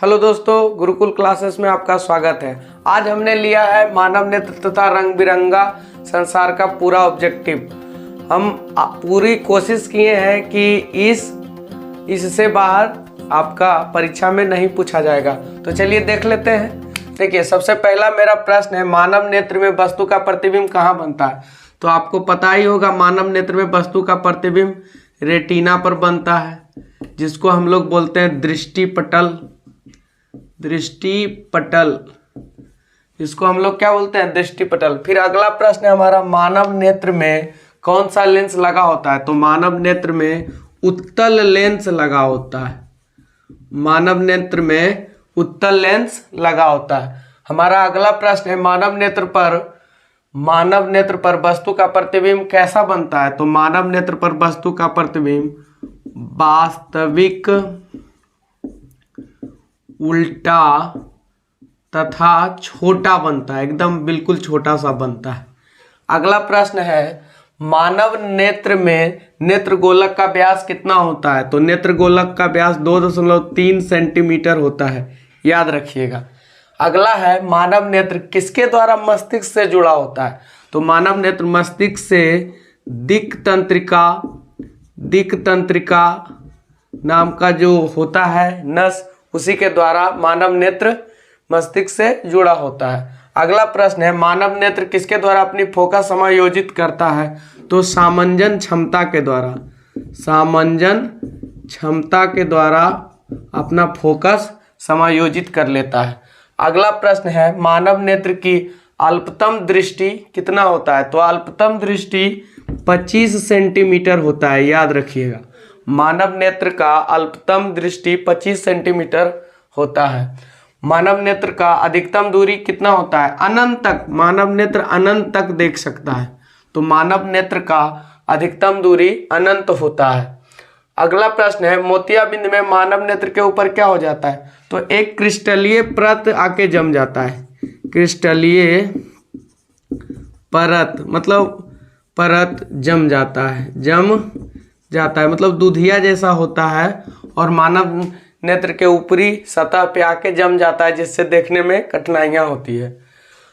Hello दोस्तों, Gurukul classes में आपका स्वागत है। आज हमने लिया है मानव नेत्र तथा रंग बिरंगा संसार का पूरा ऑब्जेक्टिव। हम पूरी कोशिश किए हैं कि इससे बाहर आपका परीक्षा में नहीं पूछा जाएगा। तो चलिए देख लेते हैं। देखिए, सबसे पहला मेरा प्रश्न है, मानव नेत्र में वस्तु का प्रतिबिंब कहाँ बनता है? तो आपको पता ही होगा, मानव नेत्र में वस्तु का प्रतिबिंब रेटिना पर बनता है, जिसको हम लोग बोलते हैं दृष्टिपटल। इसको हम लोग क्या बोलते हैं? दृष्टिपटल। फिर अगला प्रश्न है हमारा, मानव नेत्र में कौन सा लेंस लगा होता है? तो मानव नेत्र में उत्तल लेंस लगा होता है। मानव नेत्र में उत्तल लेंस लगा होता है। हमारा अगला प्रश्न है, मानव नेत्र पर वस्तु का प्रतिबिंब कैसा बनता है? तो मानव नेत्र पर वस्तु का प्रतिबिंब वास्तविक, उल्टा तथा छोटा बनता है, एकदम बिल्कुल छोटा सा बनता है। अगला प्रश्न है, मानव नेत्र में नेत्र गोलक का व्यास कितना होता है? तो नेत्र गोलक का व्यास 2.3 सेंटीमीटर होता है, याद रखिएगा। अगला है, मानव नेत्र किसके द्वारा मस्तिष्क से जुड़ा होता है? तो मानव नेत्र मस्तिष्क से दिक् तंत्रिका नाम का जो होता है नस, उसी के द्वारा मानव नेत्र मस्तिष्क से जुड़ा होता है। अगला प्रश्न है, मानव नेत्र किसके द्वारा अपनी फोकस समायोजित करता है? तो सामंजन क्षमता के द्वारा। सामंजन क्षमता के द्वारा अपना फोकस समायोजित कर लेता है। अगला प्रश्न है, मानव नेत्र की अल्पतम दृष्टि कितना होता है? तो अल्पतम दृष्टि 25 सेंटीमीटर होता है, याद रखिएगा। मानव नेत्र का अल्पतम दृष्टि 25 सेंटीमीटर होता है। मानव नेत्र का अधिकतम दूरी कितना होता है? अनंत तक। मानव नेत्र अनंत तक देख सकता है, तो मानव नेत्र का अधिकतम दूरी अनंत होता है। अगला प्रश्न है, मोतियाबिंद में मानव नेत्र के ऊपर क्या हो जाता है? तो एक क्रिस्टलीय परत आके जम जाता है। क्रिस्टलीय परत मतलब परत जम जाता है, मतलब दूधिया जैसा होता है और मानव नेत्र के ऊपरी सतह पे आके जम जाता है, जिससे देखने में कठिनाइयां होती है।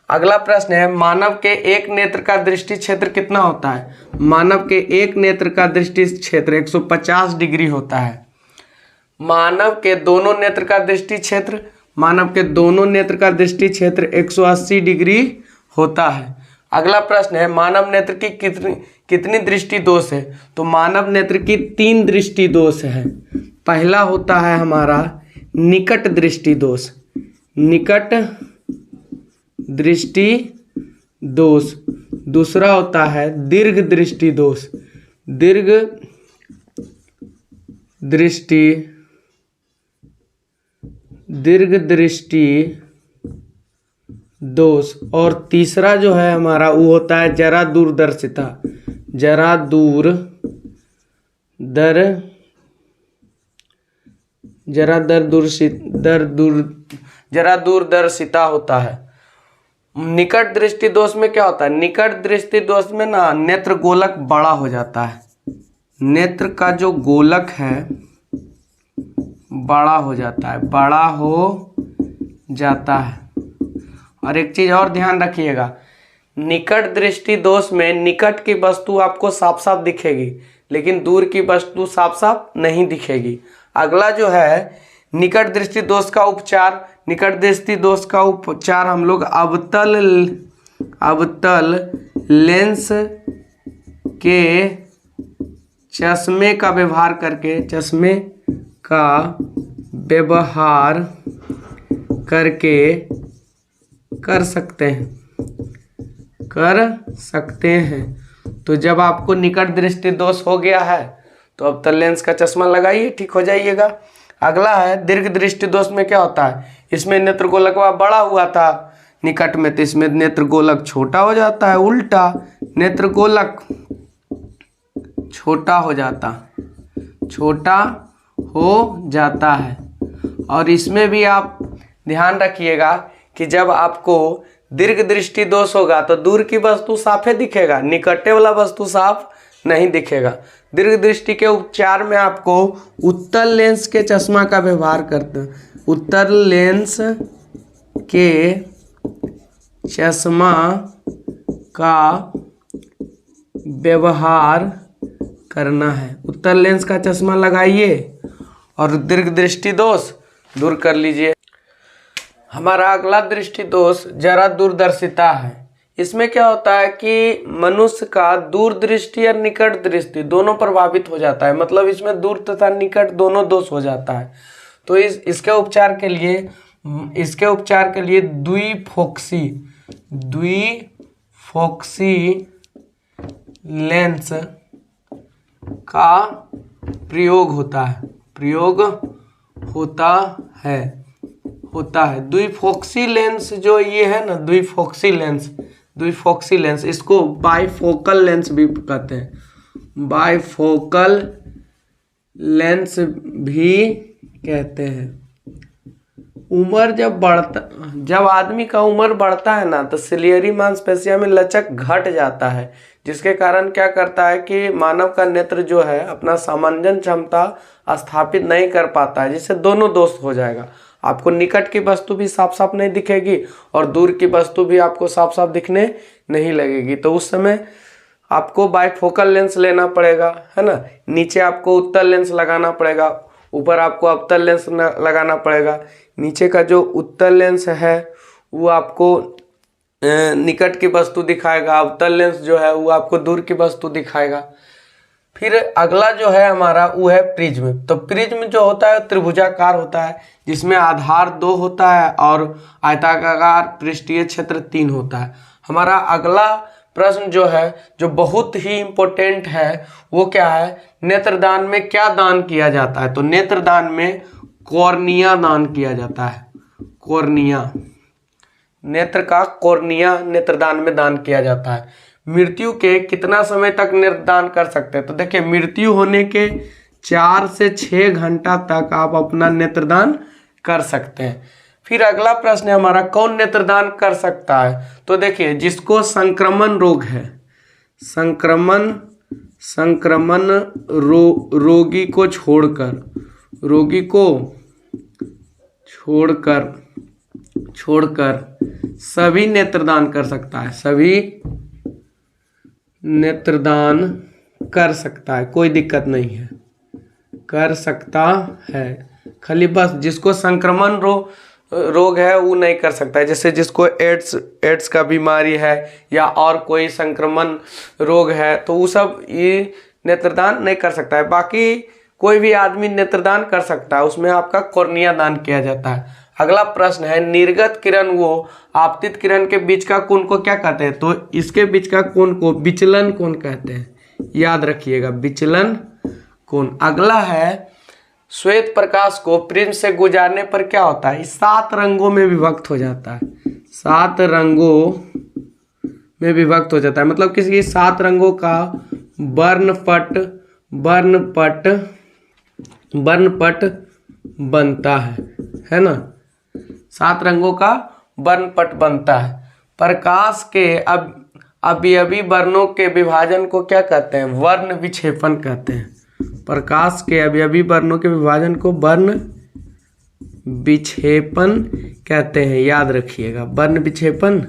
अगला प्रश्न है, मानव के एक नेत्र का दृष्टि क्षेत्र कितना होता है? मानव के एक नेत्र का दृष्टि क्षेत्र 150 डिग्री होता है। मानव के दोनों नेत्र का दृष्टि क्षेत्र 180 डिग्री होता है। अगला प्रश्न है, मानव नेत्र की कितनी दृष्टि दोष है? तो मानव नेत्र की 3 दृष्टि दोष है। पहला होता है हमारा निकट दृष्टि दोष। दूसरा होता है दीर्घ दृष्टि दोष। और तीसरा जो है हमारा, वो होता है जरा दूरदर्शिता होता है। निकट दृष्टि दोष में क्या होता है? निकट दृष्टि दोष में ना नेत्र गोलक बड़ा हो जाता है। नेत्र का जो गोलक है बड़ा हो जाता है। और एक चीज और ध्यान रखिएगा, निकट दृष्टि दोष में निकट की वस्तु आपको साफ साफ दिखेगी, लेकिन दूर की वस्तु साफ साफ नहीं दिखेगी। अगला जो है निकट दृष्टि दोष का उपचार। निकट दृष्टि दोष का उपचार हम लोग अवतल लेंस के चश्मे का व्यवहार करके कर सकते हैं। तो जब आपको निकट दृष्टि दोष हो गया है तो अब तल लेंस का चश्मा लगाइए, ठीक हो जाइएगा। अगला है दीर्घ दृष्टि दोष में क्या होता है? इसमें नेत्र गोलक बड़ा हुआ था निकट में, तो इसमें नेत्र गोलक छोटा हो जाता है। उल्टा नेत्र गोलक छोटा हो जाता है। और इसमें भी आप ध्यान रखिएगा कि जब आपको दीर्घ दृष्टि दोष होगा तो दूर की वस्तु साफे दिखेगा, निकटे वाला वस्तु साफ नहीं दिखेगा। दीर्घ दृष्टि के उपचार में आपको उत्तल लेंस के चश्मा का व्यवहार उत्तल लेंस के चश्मा का व्यवहार करना है। उत्तल लेंस का चश्मा लगाइए और दीर्घ दृष्टि दोष दूर कर लीजिए। हमारा अगला दृष्टि दोष जरा दूरदर्शिता है। इसमें क्या होता है कि मनुष्य का दूरदृष्टि और निकट दृष्टि दोनों प्रभावित हो जाता है, मतलब इसमें दूर तथा निकट दोनों दोष हो जाता है। तो इसके उपचार के लिए द्विफोक्सी लेंस का प्रयोग होता है। द्विफोक्सी लेंस जो ये है ना, द्विफोक्सी लेंस इसको बाइफोकल लेंस भी कहते हैं। बाइफोकल लेंस भी कहते हैं। जब आदमी का उम्र बढ़ता है ना, तो सिलियरी मांसपेशियों में लचक घट जाता है, जिसके कारण क्या करता है कि मानव का नेत्र जो है अपना सामंजन क्षमता स्थापित नहीं कर पाता है, जिससे दोनों दोष हो जाएगा। आपको निकट की वस्तु भी साफ साफ नहीं दिखेगी और दूर की वस्तु भी आपको साफ साफ दिखने नहीं लगेगी। तो उस समय आपको बाइफोकल लेंस लेना पड़ेगा, है ना। नीचे आपको उत्तल लेंस लगाना पड़ेगा, ऊपर आपको अवतल लेंस लगाना पड़ेगा। नीचे का जो उत्तल लेंस है वो आपको निकट की वस्तु दिखाएगा, अवतल लेंस जो है वो आपको दूर की वस्तु दिखाएगा। फिर अगला जो है हमारा वो है प्रिज्म। तो प्रिज्म जो होता है त्रिभुजाकार होता है, जिसमें आधार 2 होता है और आयताकार पृष्ठीय क्षेत्र 3 होता है। हमारा अगला प्रश्न जो है, जो बहुत ही इम्पोर्टेंट है, वो क्या है, नेत्रदान में क्या दान किया जाता है। तो नेत्रदान में कॉर्निया दान किया जाता है। कॉर्निया, नेत्र का कॉर्निया नेत्रदान में दान किया जाता है। मृत्यु के कितना समय तक नेत्रदान कर सकते हैं। तो देखिए, मृत्यु होने के 4 से 6 घंटा तक आप अपना नेत्रदान कर सकते हैं। फिर अगला प्रश्न है हमारा, कौन नेत्रदान कर सकता है। तो देखिए, जिसको संक्रमण रोग है, संक्रमण रोगी को छोड़कर सभी नेत्रदान कर सकता है। सभी नेत्रदान कर सकता है, कोई दिक्कत नहीं है, कर सकता है। खाली बस जिसको संक्रमण रोग है वो नहीं कर सकता है, जैसे जिसको एड्स का बीमारी है या और कोई संक्रमण रोग है, तो वो सब ये नेत्रदान नहीं कर सकता है। बाकी कोई भी आदमी नेत्रदान कर सकता है, उसमें आपका कॉर्निया दान किया जाता है। अगला प्रश्न है, निर्गत किरण व आपतित किरण के बीच का कोण को क्या कहते हैं। तो इसके बीच का कोण को विचलन कोण कहते हैं, याद रखिएगा, विचलन कोण। अगला है, श्वेत प्रकाश को प्रिज्म से गुजारने पर क्या होता है, 7 रंगों में विभक्त हो जाता है। 7 रंगों में विभक्त हो जाता है, मतलब किसी 7 रंगों का वर्णपट बनता है ना। 7 रंगों का वर्णपट बनता है। प्रकाश के अवयवी वर्णों के विभाजन को क्या कहते हैं, वर्ण विक्षेपण कहते हैं। प्रकाश के अवयवी वर्णों के विभाजन को वर्ण विक्षेपण कहते हैं, याद रखिएगा, वर्ण विक्षेपण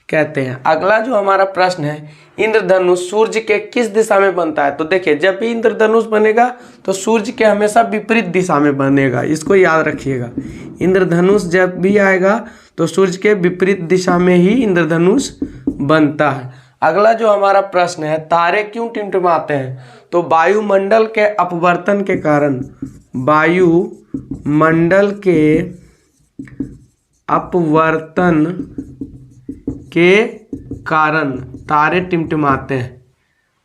कहते हैं। अगला जो हमारा प्रश्न है, इंद्रधनुष सूर्य के किस दिशा में बनता है। तो देखिए, जब भी इंद्रधनुष बनेगा तो सूर्य के हमेशा विपरीत दिशा में बनेगा, इसको याद रखिएगा। इंद्रधनुष जब भी आएगा तो सूर्य के विपरीत दिशा में ही इंद्रधनुष बनता है। अगला जो हमारा प्रश्न है, तारे क्यों टिमटिमाते हैं। तो वायुमंडल के अपवर्तन के कारण, वायुमंडल के अपवर्तन के कारण तारे टिमटिमाते हैं।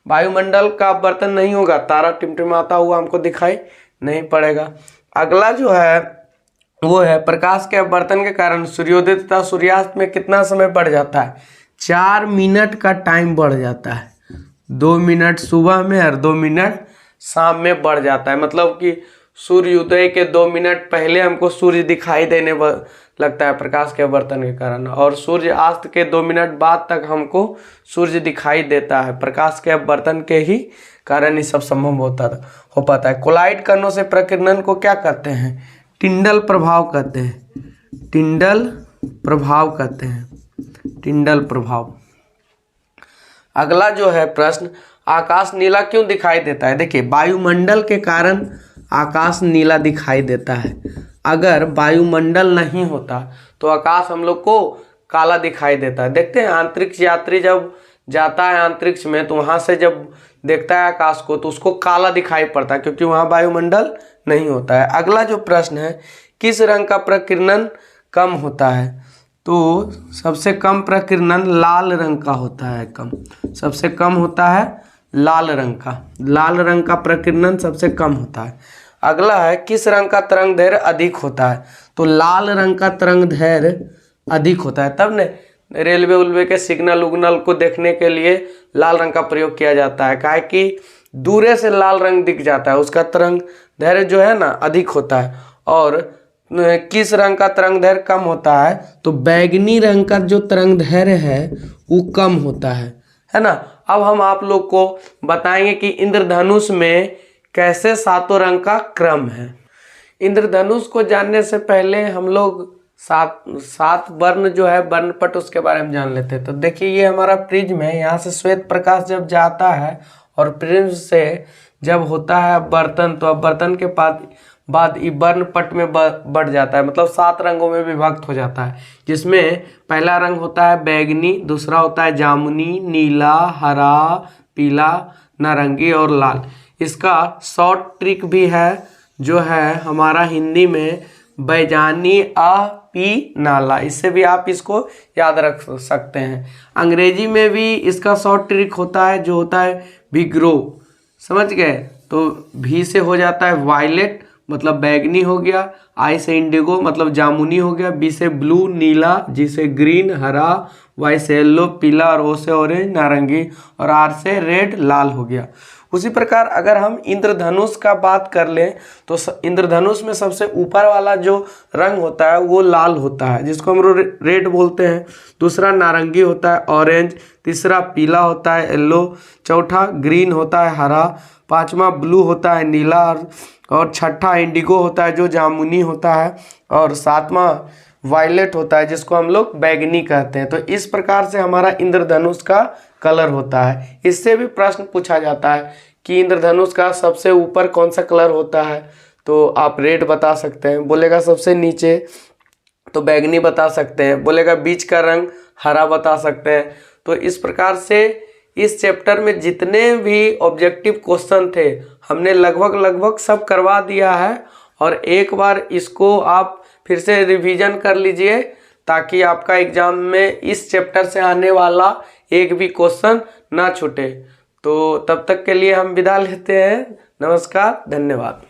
वायुमंडल का अपवर्तन नहीं होगा, तारा टिमटिमाता हुआ हमको दिखाई नहीं पड़ेगा। अगला जो है वो है, प्रकाश के अपवर्तन के कारण सूर्योदय तथा सूर्यास्त में कितना समय बढ़ जाता है। 4 मिनट का टाइम बढ़ जाता है। 2 मिनट सुबह में और 2 मिनट शाम में बढ़ जाता है, मतलब कि सूर्योदय के 2 मिनट पहले हमको सूर्य दिखाई देने लगता है प्रकाश के अपवर्तन के कारण, और सूर्य अस्त के 2 मिनट बाद तक हमको सूर्य दिखाई देता है। प्रकाश के अपवर्तन के ही कारण ये सब संभव हो पाता है। कोलाइड कणों से प्रकीर्णन को क्या कहते हैं, टिंडल प्रभाव कहते हैं। टिंडल प्रभाव कहते हैं। टिंडल प्रभाव। अगला जो है प्रश्न, आकाश नीला क्यों दिखाई देता है? देखिए, वायुमंडल के कारण आकाश नीला दिखाई देता है। अगर वायुमंडल नहीं होता तो आकाश हम लोग को काला दिखाई देता है। देखते हैं अंतरिक्ष यात्री जब जाता है अंतरिक्ष में तो वहाँ से जब देखता है आकाश को तो उसको काला दिखाई पड़ता है, क्योंकि वहाँ वायुमंडल नहीं होता है। अगला जो प्रश्न है, किस रंग का प्रकीर्णन कम होता है? तो सबसे कम प्रकीर्णन लाल रंग का होता है। कम, सबसे कम होता है लाल रंग का। लाल रंग का प्रकीर्णन सबसे कम होता है। अगला है, किस रंग का तरंग दैर्घ्य अधिक होता है? तो लाल रंग का तरंग दैर्घ्य अधिक होता है। तब ने रेलवे उलवे के सिग्नल उग्नल को देखने के लिए लाल रंग का प्रयोग किया जाता है, काहे कि दूरे से लाल रंग दिख जाता है, उसका तरंग दैर्घ्य जो है ना अधिक होता है। और किस रंग का तरंग दैर्घ्य कम होता है? तो बैगनी रंग का जो तरंग दैर्घ्य है वो कम होता है ना। अब हम आप लोग को बताएंगे कि इंद्रधनुष में कैसे सातों रंग का क्रम है। इंद्रधनुष को जानने से पहले हम लोग सात वर्ण जो है वर्णपट उसके बारे में जान लेते हैं। तो देखिए, ये हमारा प्रिज्म है। यहाँ से श्वेत प्रकाश जब जाता है और प्रिज्म से जब होता है बर्तन, तो अब बर्तन के बाद ये वर्णपट में बढ़ जाता है, मतलब 7 रंगों में विभक्त हो जाता है, जिसमें पहला रंग होता है बैगनी, दूसरा होता है जामुनी, नीला, हरा, पीला, नारंगी और लाल। इसका शॉर्ट ट्रिक भी है जो है हमारा हिंदी में बैजानी आ पी नाला, इससे भी आप इसको याद रख सकते हैं। अंग्रेजी में भी इसका शॉर्ट ट्रिक होता है जो होता है विग्रो, समझ गए? तो भी से हो जाता है वायलेट मतलब बैगनी हो गया, आई से इंडिगो मतलब जामुनी हो गया, बी से ब्लू नीला, जी से ग्रीन हरा, वाई से येलो पीला और ओ से ऑरेंज नारंगी और आर से रेड लाल हो गया। उसी प्रकार अगर हम इंद्रधनुष का बात कर लें तो इंद्रधनुष में सबसे ऊपर वाला जो रंग होता है वो लाल होता है, जिसको हम रेड बोलते हैं। दूसरा नारंगी होता है, ऑरेंज, तीसरा पीला होता है येलो, चौथा ग्रीन होता है हरा, पांचवा ब्लू होता है नीला और छठा इंडिगो होता है जो जामुनी होता है और सातवां वायलेट होता है जिसको हम लोग बैगनी कहते हैं। तो इस प्रकार से हमारा इंद्रधनुष का कलर होता है। इससे भी प्रश्न पूछा जाता है कि इंद्रधनुष का सबसे ऊपर कौन सा कलर होता है, तो आप रेड बता सकते हैं। बोलेगा सबसे नीचे तो बैगनी बता सकते हैं, बोलेगा बीच का रंग हरा बता सकते हैं। तो इस प्रकार से इस चैप्टर में जितने भी ऑब्जेक्टिव क्वेश्चन थे हमने लगभग सब करवा दिया है, और एक बार इसको आप फिर से रिवीजन कर लीजिए ताकि आपका एग्जाम में इस चैप्टर से आने वाला एक भी क्वेश्चन ना छूटे। तो तब तक के लिए हम विदा लेते हैं। नमस्कार, धन्यवाद।